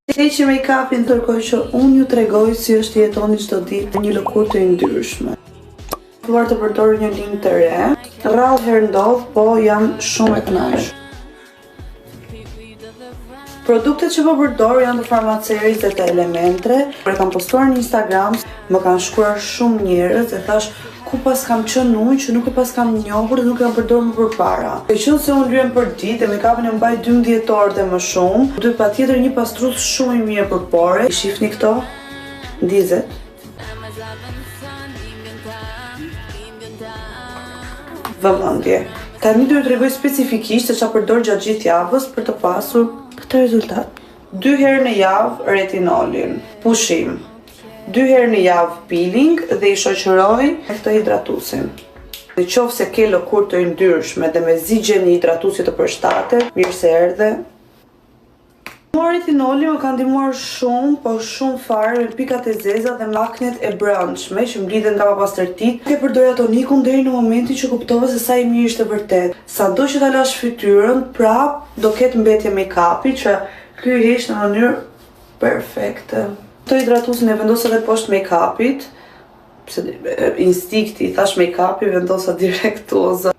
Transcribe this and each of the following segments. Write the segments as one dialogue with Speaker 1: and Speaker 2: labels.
Speaker 1: Heqi make-upin ndërkohë që unë ju tregoj si është jetoni çdo ditë një lëkurë të ndryshme. Filluar të përdor një linjë të re. Rrallë herë ndodh, po jam shumë e kënaqur. Produktet që po përdor janë të Farmaceris dhe të Elementre. Kur e kam postuar në Instagram, më kanë shkruar shumë njerëz e thash ku pas kam qenë unë që nuk e pas kam njohur dhe nuk e kam përdorur më përpara. E qenë se unë lyhem për ditë e make-upin e mbaj 12 orë dhe më shumë, duhet patjetër një pastrues shumë i mirë për pore. I shihni këto? Ndizet. Vëmendje. Tani do t'ju tregoj specifikisht se çfarë përdor gjatë gjithë javës për të pasur këtë rezultat. 2 herë në javë retinolin, pushim. 2 herë në javë peeling dhe i shoqëroj me këtë hidratusin. Në qoftë se ke lëkurë të ndryshme dhe me zgjidhje në hidratusi të përshtatet, mirë se erdhe. Retinoli më ka ndihmuar shumë, po shumë fare me pikat e zeza dhe aknet e brendshme që mblidhen nga papastërtitë. Ke përdorja tonikun deri në momentin që kuptova se sa i mirë ishte vërtet. Sado që ta lash fytyrën, prap do ketë mbetje make-upi që ky i heq në mënyrë perfekte. Këtë hidratusin e vendos edhe poshtë make-upit, pse instikti i thash make-upi vendosa direkt tozë.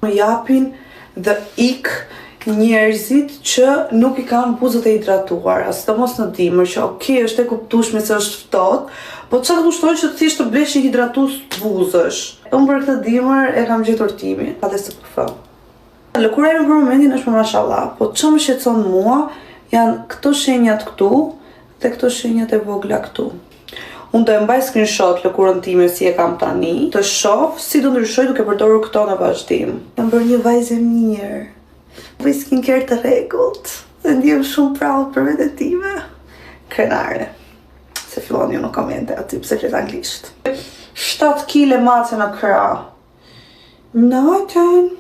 Speaker 1: Më japin dhe ik njerëzit që nuk i kanë buzët e hidratuara, sidomos në dimër që okay, është e kuptueshme se është ftohtë, po çfarë do kushton që thjesht të blesh një hidratus buzësh. Unë për këtë dimër e kam gjetur timin, pa të përfë. Lëkura ime për momentin është për mashallah, po që më shqetëson mua janë këto shenjat këtu dhe këto shenjat e vogla këtu. Unë do e mbaj screenshot lëkurën time si e kam tani, të shoh si do ndryshoj duke përdorur këto në vazhdim. Jam bërë një vajzë mirë, bëj skincare të rregullt dhe ndihem shumë proud për veten time. Krenare. Se fillon ju në komente aty pse flet anglisht. 7 kg mace në krah. Natën.